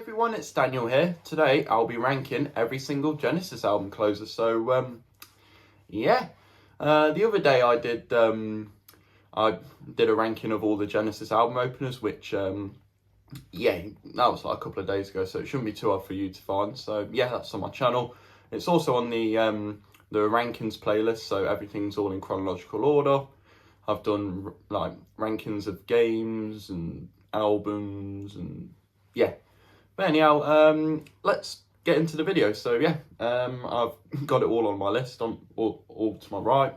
Everyone, it's Daniel here. Today I'll be ranking every single Genesis album closer. The other day I did a ranking of all the Genesis album openers, which that was like a couple of days ago, so it shouldn't be too hard for you to find. So yeah, that's on my channel. It's also on the rankings playlist, so everything's all in chronological order. I've done like rankings of games and albums and yeah. But anyhow, let's get into the video. So yeah, I've got it all on my list, on all to my right.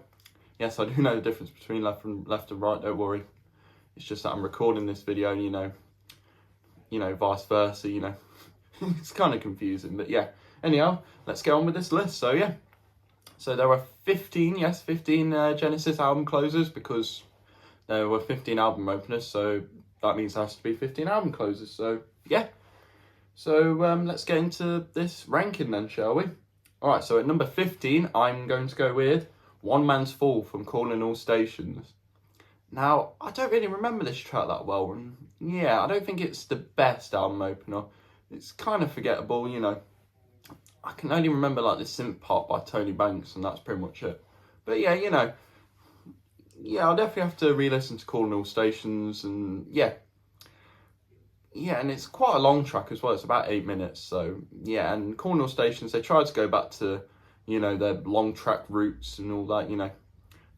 Yes, I do know the difference between left and right. Don't worry. It's just that I'm recording this video, vice versa. It's kind of confusing, but yeah. Anyhow, let's get on with this list. So yeah, so there are 15 Genesis album closers because there were 15 album openers. So that means there has to be 15 album closers. So yeah. So let's get into this ranking then, shall we? Alright, so at number 15, I'm going to go with One Man's Fall from Calling All Stations. Now, I don't really remember this track that well, and yeah, I don't think it's the best album opener. It's kind of forgettable, I can only remember like the synth part by Tony Banks, and that's pretty much it. But yeah, I'll definitely have to re-listen to Calling All Stations, and yeah, and it's quite a long track as well. It's about 8 minutes. So yeah, and Calling All Stations, they tried to go back to, their long track roots and all that,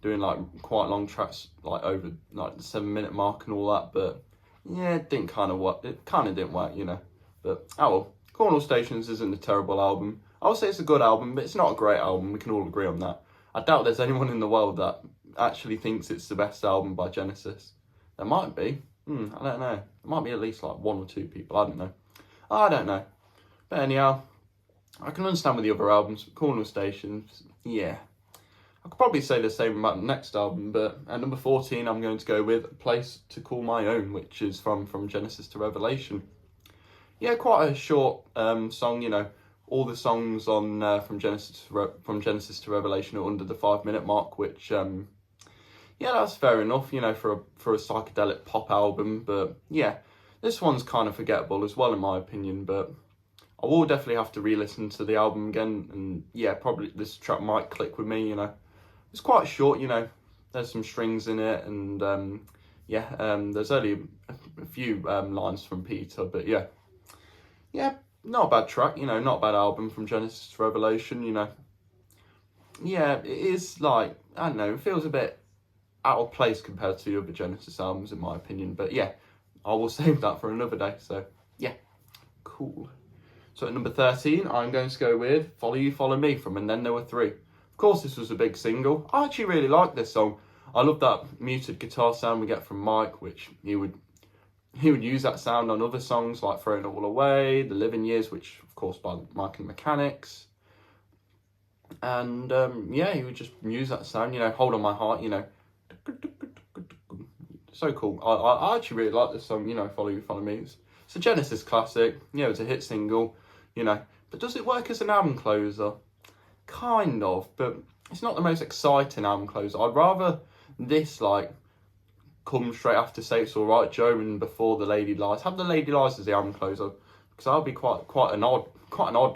doing like quite long tracks like over like the 7 minute mark and all that. But yeah, it didn't kind of work. It kind of didn't work, But oh well, Calling All Stations isn't a terrible album. I would say it's a good album, but it's not a great album. We can all agree on that. I doubt there's anyone in the world that actually thinks it's the best album by Genesis. There might be. I don't know. There might be at least like 1 or 2 people. I don't know. But anyhow, I can understand with the other albums. Calling All Stations, yeah. I could probably say the same about the next album, but at number 14, I'm going to go with A Place to Call My Own, which is from Genesis to Revelation. Yeah, quite a short song. All the songs on from Genesis to Revelation are under the 5 minute mark, which yeah, that's fair enough, for a psychedelic pop album. But yeah, this one's kind of forgettable as well, in my opinion. But I will definitely have to re-listen to the album again. And yeah, probably this track might click with me, It's quite short, There's some strings in it. And there's only a few lines from Peter. But yeah, not a bad track, not a bad album from Genesis to Revelation, Yeah, it is like, I don't know, it feels a bit out of place compared to the other Genesis albums, in my opinion. But yeah, I will save that for another day. So yeah, cool. So at number 13, I'm going to go with Follow You, Follow Me from And Then There Were Three. Of course, this was a big single. I actually really like this song. I love that muted guitar sound we get from Mike, which he would use that sound on other songs like Throwing It All Away, The Living Years, which of course by Mike and the Mechanics. And he would just use that sound, Hold On My Heart, So cool. I actually really like this song, Follow You, Follow Me. It's a Genesis classic, it's a hit single, But does it work as an album closer? Kind of, but it's not the most exciting album closer. I'd rather this, come straight after Say It's Alright, Joe, and before The Lady Lies. Have The Lady Lies as the album closer, because that'll be quite an odd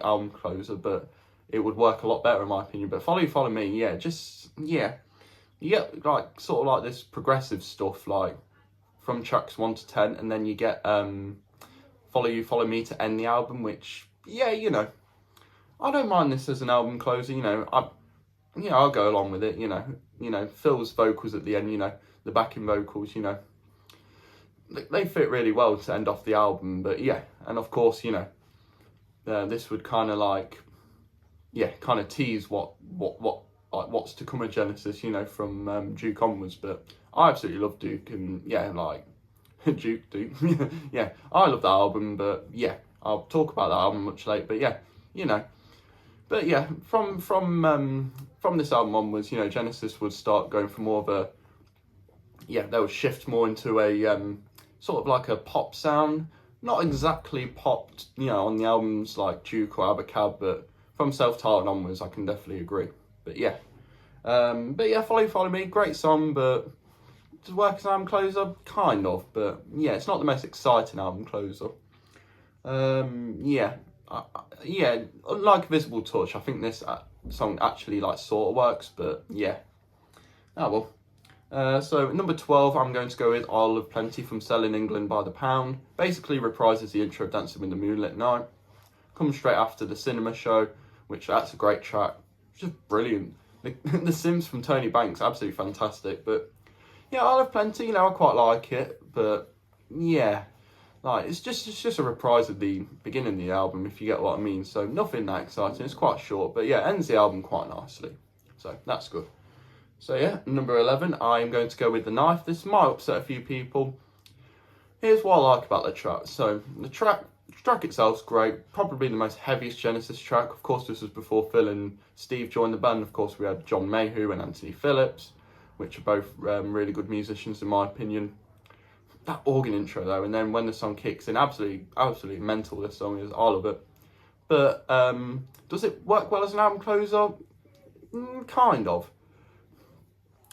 album closer, but it would work a lot better in my opinion. But Follow You, Follow Me, you get sort of like this progressive stuff, like from tracks 1 to 10, and then you get Follow You, Follow Me to end the album, which I don't mind this as an album closer. I'll go along with it. Phil's vocals at the end, the backing vocals, they fit really well to end off the album. But yeah, and of course, this would kind of tease what's to come of Genesis, from Duke onwards. But I absolutely love Duke, and Duke. Yeah, I love that album. But yeah, I'll talk about that album much later. But yeah, But yeah, from this album onwards, Genesis would start going for more of a, they would shift more into a sort of like a pop sound. Not exactly popped, on the albums like Duke or Abacab, but from Self-Titled onwards, I can definitely agree. But yeah, Follow You, Follow Me, great song, but does it work as an album closer? Kind of, but yeah, it's not the most exciting album closer. Yeah, yeah. Unlike Visible Touch, I think this song actually like sort of works, but yeah. Oh well. So number 12, I'm going to go with Isle of Plenty from Selling England by the Pound. Basically reprises the intro of Dancing with the Moonlit Night. Comes straight after the Cinema Show, which that's a great track. Just brilliant. The Sims from Tony Banks, absolutely fantastic. But yeah, Isle of Plenty, you know, I quite like it. But yeah, like it's just a reprise of the beginning of the album, if you get what I mean. So nothing that exciting. It's quite short, but yeah, ends the album quite nicely. So that's good. So yeah, number 11, I'm going to go with The Knife. This might upset a few people. Here's what I like about the track. So the track itself's great. Probably the most heaviest Genesis track. Of course, this was before Phil and Steve joined the band. Of course, we had John Mayhew and Anthony Phillips, which are both really good musicians in my opinion. That organ intro though, and then when the song kicks in, absolutely mental. This song is, all of it. But does it work well as an album closer? Kind of.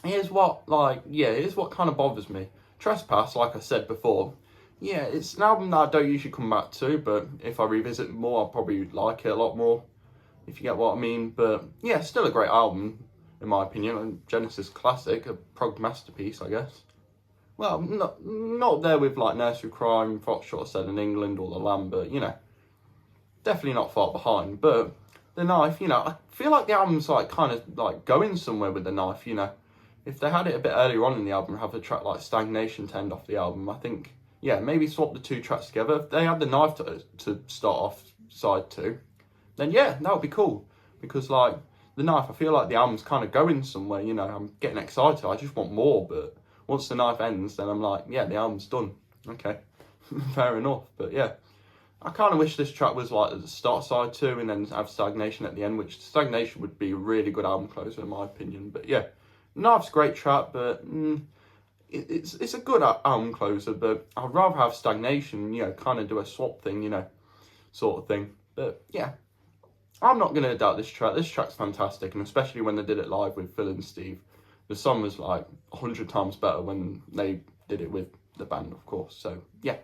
Here's what kind of bothers me. Trespass, like I said before, yeah, it's an album that I don't usually come back to, but if I revisit it more, I'll probably like it a lot more, if you get what I mean. But yeah, still a great album, in my opinion, and Genesis classic, a prog masterpiece, I guess. Well, not there with like Nursery Crime, Foxtrot Selling England, or The Lamb, but you know, definitely not far behind. But The Knife, you know, I feel like the album's like kind of like going somewhere with The Knife, you know. If they had it a bit earlier on in the album, have a track like Stagnation to end off the album, I think, yeah, maybe swap the two tracks together. If they had The Knife to start off side 2, then yeah, that would be cool. Because like The Knife, I feel like the album's kind of going somewhere, you know, I'm getting excited, I just want more. But once The Knife ends, then I'm like, yeah, the album's done. Okay, fair enough. But yeah, I kind of wish this track was like at the start side 2 and then have Stagnation at the end, which Stagnation would be a really good album closer in my opinion. But yeah, Knife's a great track, but it's a good album closer, but I'd rather have Stagnation, you know, kind of do a swap thing, you know, sort of thing. But yeah, I'm not going to doubt this track. This track's fantastic, and especially when they did it live with Phil and Steve. The song was like 100 times better when they did it with the band, of course. So yeah.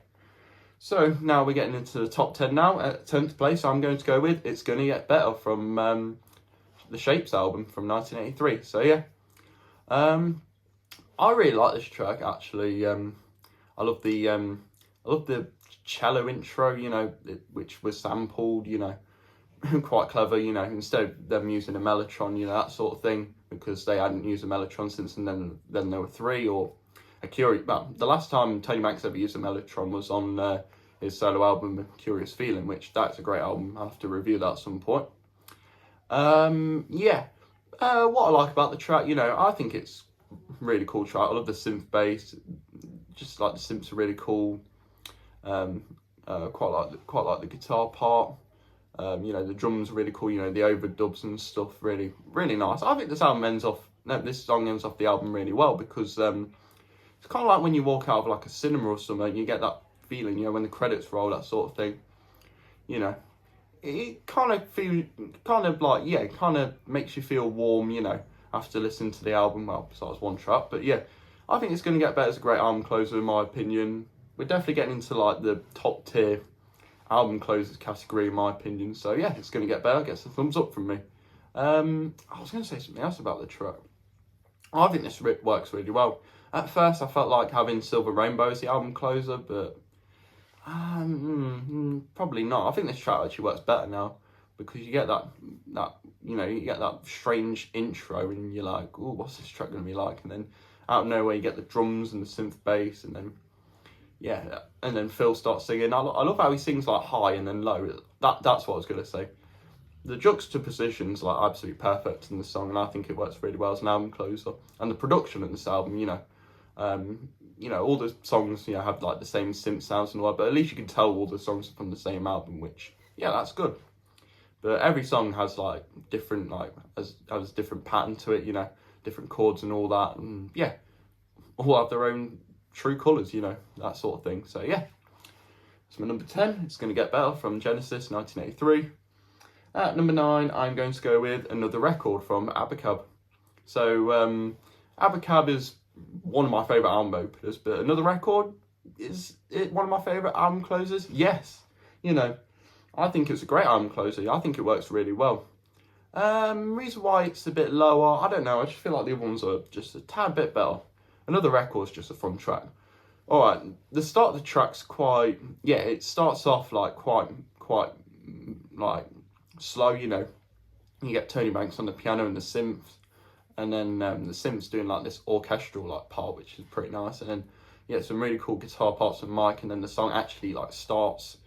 So now we're getting into the top 10 now. At 10th place, I'm going to go with It's Gonna Get Better from the Shapes album from 1983. So yeah. I really like this track actually. I love the cello intro, you know, which was sampled, you know, quite clever, you know, instead of them using a mellotron, you know, that sort of thing, because they hadn't used a mellotron since, and then there were 3, or a curious. Well, the last time Tony Banks ever used a mellotron was on his solo album Curious Feeling, which that's a great album. I'll have to review that at some point. Yeah. What I like about the track, you know, I think it's really cool track. I love the synth bass, just like the synths are really cool. Quite like the guitar part. You know, the drums are really cool. You know, the overdubs and stuff, really nice. I think this song ends off the album really well, because it's kind of like when you walk out of like a cinema or something, you get that feeling, you know, when the credits roll, that sort of thing. You know, it kind of makes you feel warm, you know, after listening to the album. Well, besides one track, but yeah, I think It's Gonna Get Better as a great album closer in my opinion. We're definitely getting into like the top tier album closers category in my opinion. So yeah, It's Gonna Get Better gets a thumbs up from me. I was going to say something else about the track. I think this works really well. At first, I felt like having Silver Rainbow as the album closer, but probably not. I think this track actually works better now, because you get that you know, you get that strange intro and you're like, oh, what's this track going to be like? And then out of nowhere you get the drums and the synth bass, and then yeah, and then Phil starts singing. I love how he sings like high and then low. That's what I was going to say. The juxtaposition's like absolutely perfect in the song, and I think it works really well as an album closer. And the production in this album, you know, all the songs, you know, have like the same synth sounds and all that, but at least you can tell all the songs are from the same album, which yeah, that's good. But every song has like different, like has different pattern to it, you know, different chords and all that, and yeah, all have their own true colours, you know, that sort of thing. So yeah, it's my number 10. It's Gonna Get Better from Genesis, 1983. At number 9, I'm going to go with Another Record from Abacab. So Abacab is one of my favourite album openers, but Another Record, is it one of my favourite album closers? Yes. you know, I think it's a great album closer. I think it works really well. Reason why it's a bit lower, I don't know. I just feel like the other ones are just a tad bit better. Another Record's just a fun track. All right, the start of the track's quite, yeah, it starts off like quite like slow, you know. You get Tony Banks on the piano and the synth, and then the synth's doing like this orchestral like part, which is pretty nice. And then you get some really cool guitar parts from Mike, and then the song actually like starts,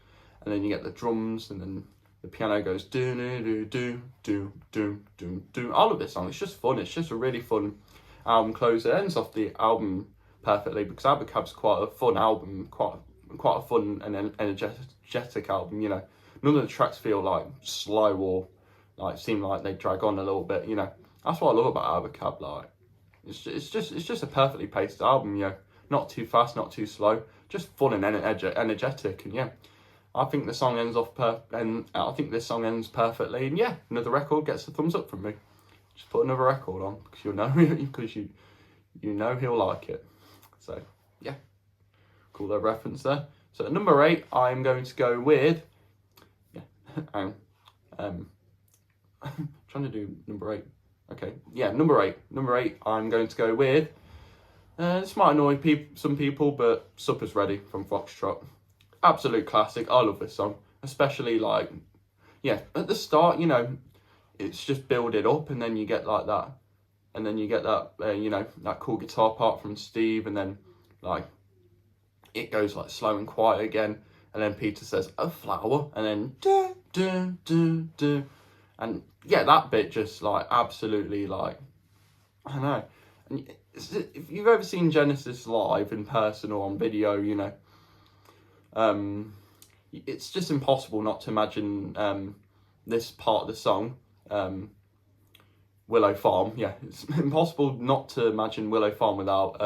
and then you get the drums, and then the piano goes do do do do do do do. I love this song. It's just fun. It's just a really fun album closer. It ends off the album perfectly because Abacab's quite a fun album, quite a fun and energetic album. You know, none of the tracks feel like slow or like seem like they drag on a little bit. You know, that's what I love about Abacab. Like, it's just a perfectly paced album. You know, not too fast, not too slow, just fun and energetic. And yeah, I think the song ends off and I think this song ends perfectly. And yeah, another record gets a thumbs up from me. Just put another record on because you know he'll like it. So yeah, cool little reference there. So at number 8, I'm going to go with trying to do number 8. Okay, yeah, number 8. Number 8, I'm going to go with. This might annoy some people, but Supper's Ready from Foxtrot. Absolute classic. I love this song, especially like, yeah, at the start, you know, it's just build it up, and then you get like that, and then you get that, you know, that cool guitar part from Steve, and then like it goes like slow and quiet again, and then Peter says a flower, and then do do do do, and yeah, that bit just like absolutely like, I don't know. And if you've ever seen Genesis live in person or on video, you know, it's just impossible not to imagine this part of the song, Willow Farm. Yeah, it's impossible not to imagine Willow Farm without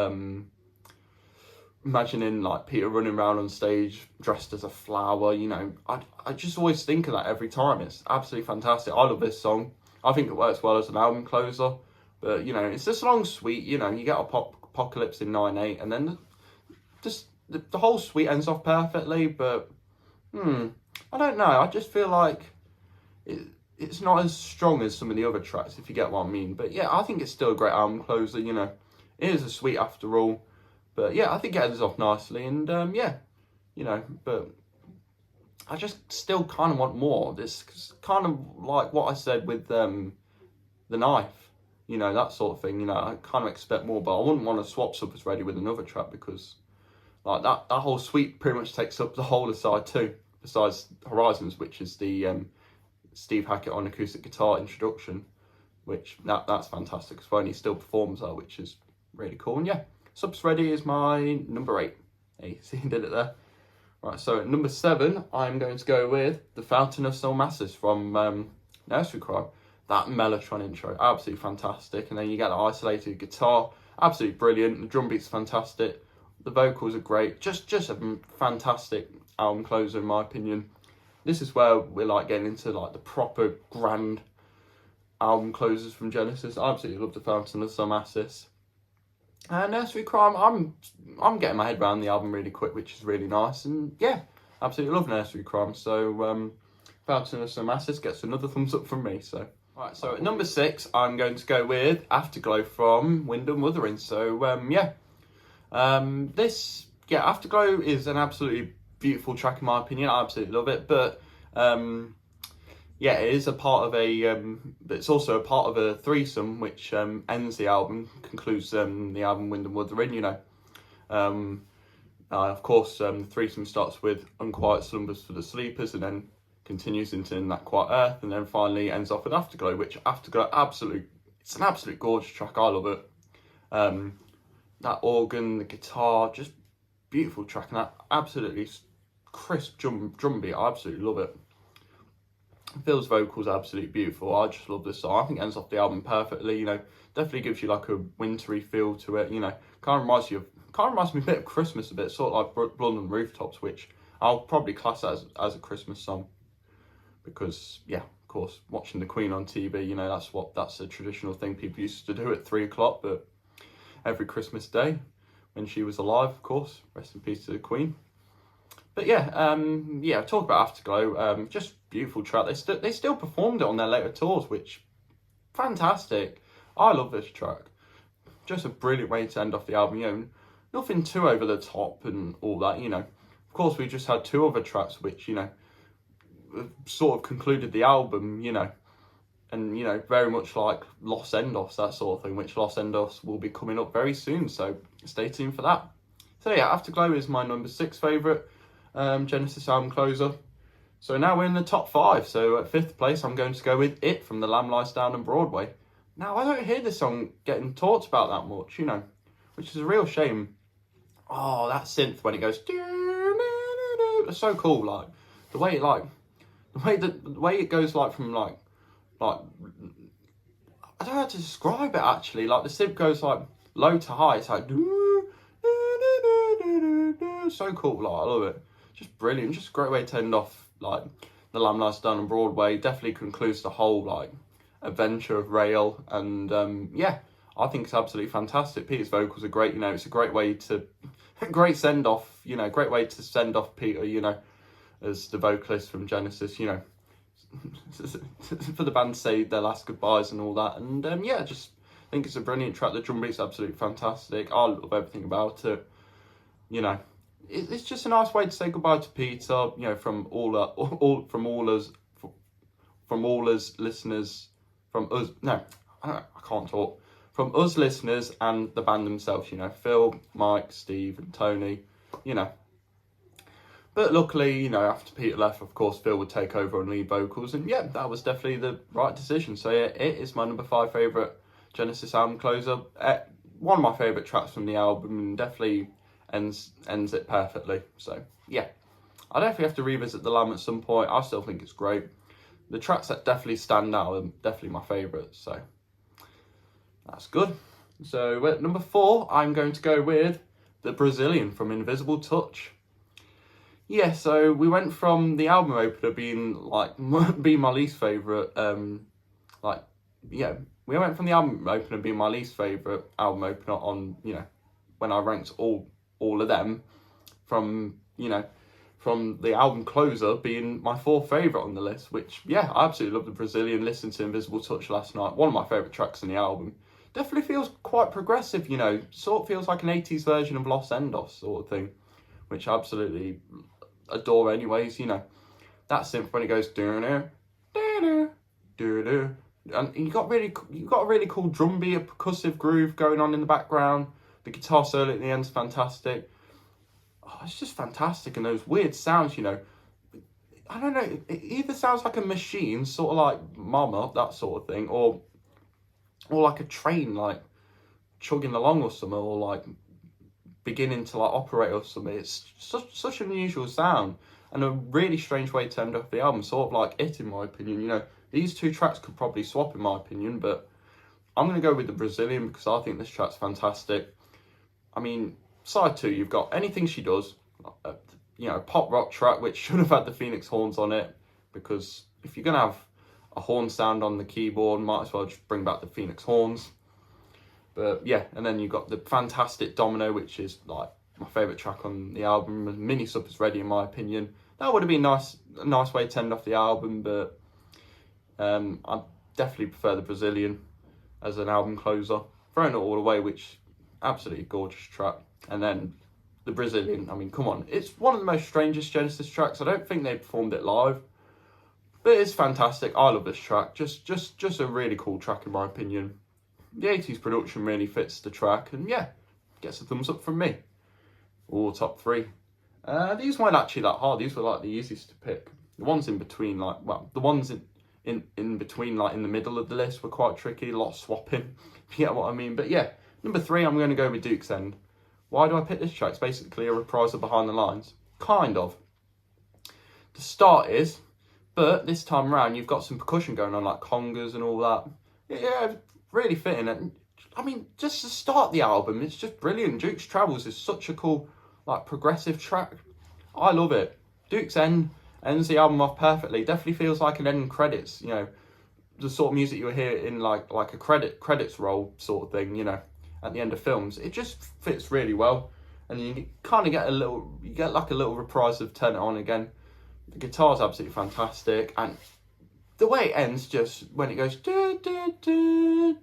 imagining like Peter running around on stage dressed as a flower. You know, I just always think of that every time. It's absolutely fantastic. I love this song. I think it works well as an album closer. But you know, it's this long suite. You know, you get Apocalypse in 9/8, and then just the whole suite ends off perfectly. But I don't know. I just feel like it's not as strong as some of the other tracks, if you get what I mean. But yeah, I think it's still a great album closer. You know, it is a suite after all. But yeah, I think it ends off nicely, and yeah, you know, but I just still kind of want more. This kind of like what I said with the Knife, you know, that sort of thing. You know, I kind of expect more, but I wouldn't want to swap Supper's Ready with another track because like that whole suite pretty much takes up the whole of side 2, besides Horizons, which is the Steve Hackett on acoustic guitar introduction, which that's fantastic as well, and he still performs that, which is really cool. And yeah, Supper's Ready is my number 8. Hey, see, you did it there. Right, so at number 7, I'm going to go with The Fountain of Salmacis from Nursery Crime. That Mellotron intro, absolutely fantastic. And then you get the isolated guitar, absolutely brilliant. The drum beat's fantastic. The vocals are great. Just a fantastic album closer, in my opinion. This is where we're like getting into like the proper grand album closers from Genesis. I absolutely love The Fountain of Salmacis. Nursery Crime, I'm getting my head around the album really quick, which is really nice. And yeah, absolutely love Nursery Crime. So Fountain of Salmacis gets another thumbs up from me. So right, so at number 6, I'm going to go with Afterglow from Wyndham Wuthering. So yeah, this Afterglow is an absolutely beautiful track in my opinion. I absolutely love it, but yeah, it is a part of it's also a part of a threesome which ends the album, concludes the album Wyndham Wuthering, you know. Of course, the threesome starts with Unquiet Slumbers for the Sleepers, and then continues into In That Quiet Earth, and then finally ends off with Afterglow, which Afterglow, it's an absolute gorgeous track. I love it. That organ, the guitar, just beautiful track, and that absolutely crisp drum beat. I absolutely love it. Phil's vocals are absolutely beautiful. I just love this song. I think it ends off the album perfectly. You know, definitely gives you like a wintry feel to it. You know, kind of reminds me a bit of Christmas, a bit sort of like Blood on the Rooftops, which I'll probably class as a Christmas song because yeah, of course, watching the Queen on TV. You know, that's a traditional thing people used to do at 3 o'clock, but every Christmas day when she was alive, of course. Rest in peace to the Queen. But yeah, talk about Afterglow. Just beautiful track. They still performed it on their later tours, which fantastic. I love this track. Just a brilliant way to end off the album. Nothing too over the top and all that. Of course, we just had two other tracks which sort of concluded the album. And very much like Los Endos, that sort of thing, which Los Endos will be coming up very soon. So stay tuned for that. So yeah, Afterglow is my number 6 favourite Genesis album closer. So now we're in the top 5. So at 5th place, I'm going to go with It from The Lamb Lies Down and Broadway. Now, I don't hear this song getting talked about that much, which is a real shame. Oh, that synth when it goes, it's so cool. Like the way it goes from like I don't know how to describe it actually. Like the synth goes like low to high. It's like so cool. Like I love it. Just brilliant. Just a great way to end off like The Lamb Lies Down on Broadway. Definitely concludes the whole like adventure of Rail, and I think it's absolutely fantastic. Peter's vocals are great. It's a great way to great send off. Great way to send off Peter. As the vocalist from Genesis. For the band to say their last goodbyes and all that, and just think it's a brilliant track. The drum beat's absolutely fantastic. I love everything about it. It's just a nice way to say goodbye to Peter. From all us listeners. From us, no, I can't talk. From us listeners and the band themselves, Phil, Mike, Steve, and Tony, But luckily, after Peter left, of course, Phil would take over on lead vocals, and that was definitely the right decision. So yeah, It is my number 5 favourite Genesis album closer. One of my favourite tracks from the album, and definitely ends it perfectly. So yeah, I definitely have to revisit The Lamb at some point. I still think it's great. The tracks that definitely stand out are definitely my favourites, so that's good. So at number 4, I'm going to go with The Brazilian from Invisible Touch. Yeah, so we went from the album opener being my least favourite. We went from the album opener being my least favourite album opener on when I ranked all of them, from the album closer being my 4th favourite on the list, which, I absolutely love The Brazilian. Listened to Invisible Touch last night, one of my favourite tracks in the album. Definitely feels quite progressive, sort of feels like an 80s version of Los Endos sort of thing, which I absolutely adore anyways. That synth when it goes, and you got a really cool drum beat, a percussive groove going on in the background. The guitar solo at the end's fantastic. It's just fantastic, and those weird sounds, I don't know, it either sounds like a machine, sort of like Mama, that sort of thing, or like a train, like chugging along or something, or like beginning to like operate or something. It's such an unusual sound, and a really strange way to end off the album, sort of like It, in my opinion. These two tracks could probably swap, in my opinion, but I'm going to go with The Brazilian because I think this track's fantastic. I mean, side 2, you've got Anything She Does, a pop rock track which should have had the Phoenix horns on it, because if you're going to have a horn sound on the keyboard, might as well just bring back the Phoenix horns. But yeah, and then you've got the fantastic Domino, which is like my favourite track on the album. Mini Sup Is Ready, in my opinion. That would have been a nice way to end off the album, but I definitely prefer The Brazilian as an album closer. Throwing It All Away, which absolutely gorgeous track. And then The Brazilian, I mean, come on. It's one of the most strangest Genesis tracks. I don't think they performed it live, but it's fantastic. I love this track. Just a really cool track, in my opinion. The 80s production really fits the track, and gets a thumbs up from me. All top 3. These weren't actually that hard. These were like the easiest to pick. The ones in between, the ones in between, like in the middle of the list, were quite tricky. A lot of swapping, if you get what I mean. But number 3, I'm going to go with Duke's End. Why do I pick this track? It's basically a reprise of Behind the Lines. Kind of. The start is, but this time around, you've got some percussion going on, like congas and all that. Yeah, really fitting. And I mean, just to start the album, it's just brilliant. Duke's Travels is such a cool, like, progressive track. I love it. Duke's End ends the album off perfectly. Definitely feels like an end credits, the sort of music you hear in like a credits roll sort of thing, at the end of films. It just fits really well. and you kind of get like a little reprise of Turn It On Again. The guitar's absolutely fantastic, and the way it ends, just when it goes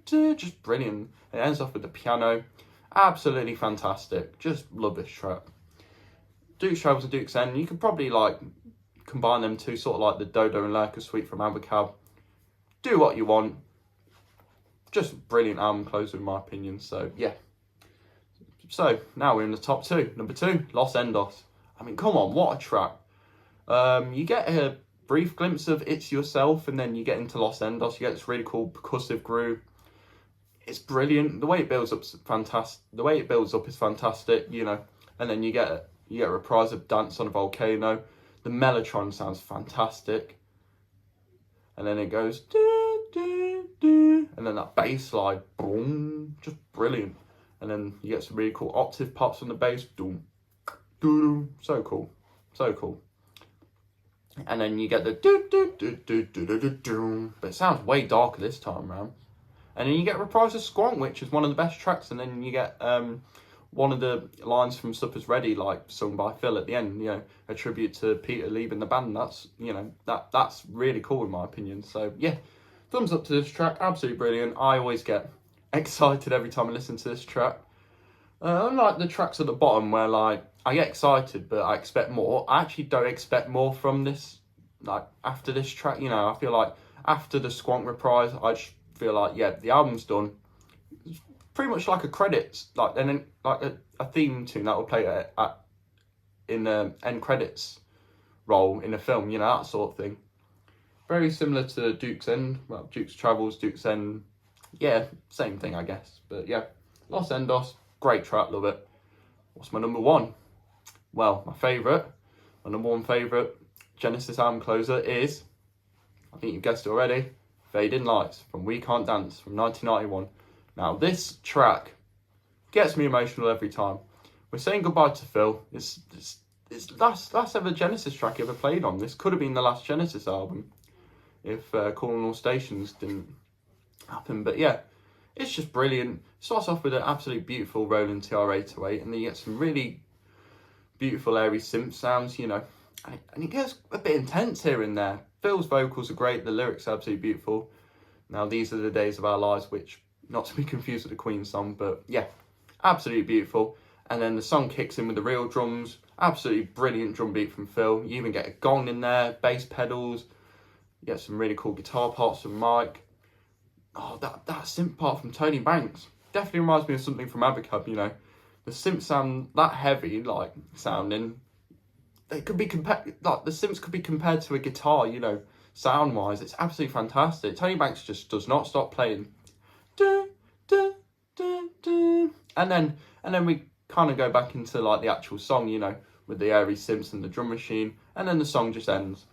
just brilliant. It ends off with the piano, absolutely fantastic. Just love this track. Duke's Travels and Duke's End, you could probably like combine them two, sort of like the Dodo and Lurker Suite from Abacab. Do what you want. Just brilliant album closer in my opinion. So yeah. So now we're in the top two. Number 2, Los Endos. I mean, come on, what a track. You get a brief glimpse of It's Yourself, and then you get into Los Endos. You get this really cool percussive groove. It's brilliant. The way it builds up is fantastic. You know. And then you get a reprise of Dance on a Volcano. The Mellotron sounds fantastic. And then it goes do do do, and then that bass line, boom, just brilliant. And then you get some really cool octave pops on the bass, doom, doom, so cool, so cool. And then you get the do do do do do do do do, but it sounds way darker this time around. And then you get reprise of Squonk, which is one of the best tracks. And then you get one of the lines from Supper's Ready, like sung by Phil at the end. You know, a tribute to Peter leaving the band. That's, you know, that's really cool in my opinion. So yeah, thumbs up to this track, absolutely brilliant. I always get excited every time I listen to this track. Unlike the tracks at the bottom where like I get excited but I expect more, I actually don't expect more from this. Like after this track, you know, I feel like after the Squonk reprise, I just feel like, yeah, the album's done. It's pretty much like a credits, like, and then like a theme tune that would play in the end credits roll in a film, you know, that sort of thing. Very similar to Duke's End, well, Duke's Travels, Duke's End, yeah, same thing I guess. But yeah, Los Endos, great track, love it. What's my number 1? Well, my number 1 favourite Genesis album closer is, I think you've guessed it already, Fading Lights from We Can't Dance from 1991. Now this track gets me emotional every time. We're saying goodbye to Phil. It's last ever Genesis track ever played on. This could have been the last Genesis album if Calling All Stations didn't happen. But yeah, it's just brilliant. It starts off with an absolutely beautiful Roland TR-808, and then you get some really beautiful airy synth sounds, you know, and it gets a bit intense here and there. Phil's vocals are great, the lyrics are absolutely beautiful. Now These Are the Days of Our Lives, which, not to be confused with the Queen song, but yeah, absolutely beautiful. And then the song kicks in with the real drums, absolutely brilliant drum beat from Phil. You even get a gong in there, bass pedals, you get some really cool guitar parts from Mike. Oh, that synth part from Tony Banks definitely reminds me of something from Abacab, you know. The synth sound that heavy, like, sounding, they could be compared, like, the synths could be compared to a guitar, you know, sound-wise. It's absolutely fantastic. Tony Banks just does not stop playing. Du, du, du, du. And then we kind of go back into, like, the actual song, you know, with the airy synths and the drum machine, and then the song just ends.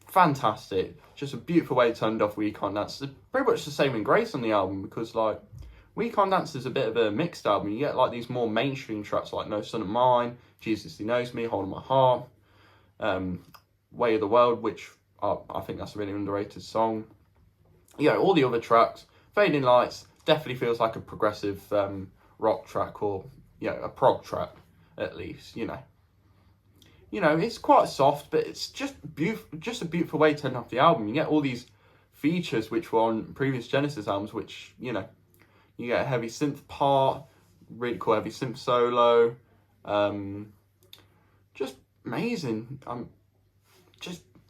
Fantastic. Just a beautiful way to end off We Can't Dance. It's pretty much the same in Grace on the album, because like We Can't Dance is a bit of a mixed album. You get like these more mainstream tracks like No Son of Mine, Jesus He Knows Me, Hold My Heart, Way of the World, which I think that's a really underrated song. You know, all the other tracks. Fading Lights definitely feels like a progressive rock track, or, you know, a prog track at least, you know. You know, it's quite soft, but it's just beautiful, just a beautiful way to end off the album. You get all these features which were on previous Genesis albums, which, you know, you get a heavy synth part, really cool heavy synth solo, just amazing.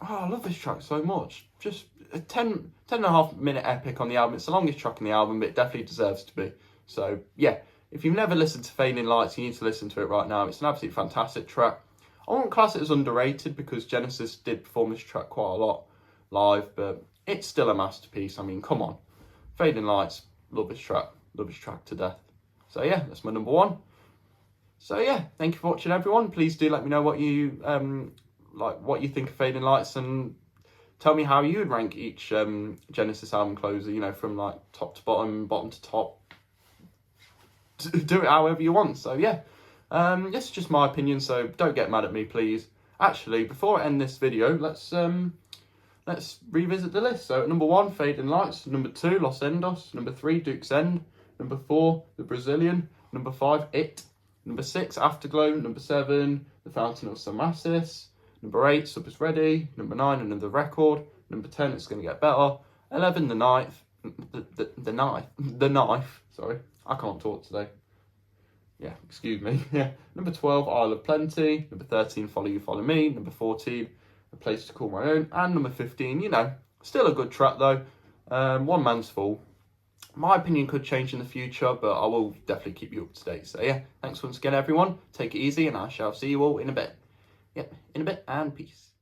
I love this track so much. Just a 10 and a half minute epic on the album. It's the longest track on the album, but it definitely deserves to be. So yeah, if you've never listened to Fading Lights, you need to listen to it right now. It's an absolutely fantastic track. I won't class it as underrated because Genesis did perform this track quite a lot live, but it's still a masterpiece. I mean, come on. Fading Lights, love this track to death. So yeah, that's my number 1. So yeah, thank you for watching, everyone. Please do let me know what you what you think of Fading Lights, and tell me how you would rank each Genesis album closer, you know, from like top to bottom, bottom to top. Do it however you want. So yeah. This is just my opinion, so don't get mad at me, please. Actually, before I end this video, let's revisit the list. So at number 1, Fading Lights. Number 2, Los Endos. Number 3, Duke's End. Number 4, The Brazilian. Number 5, It. Number 6, Afterglow. Number 7, The Fountain of Samasis. Number 8, Sub is Ready. Number 9, Another Record. Number 10, It's Gonna Get Better. 11, The Knife. The Knife. Sorry, I can't talk today. Yeah, excuse me. Yeah. Number 12, Isle of Plenty. Number 13, Follow You, Follow Me. Number 14, A Place to Call My Own. And number 15, you know, still a good track though. One Man's Fall. My opinion could change in the future, but I will definitely keep you up to date. So yeah, thanks once again, everyone. Take it easy, and I shall see you all in a bit. Yep, in a bit, and peace.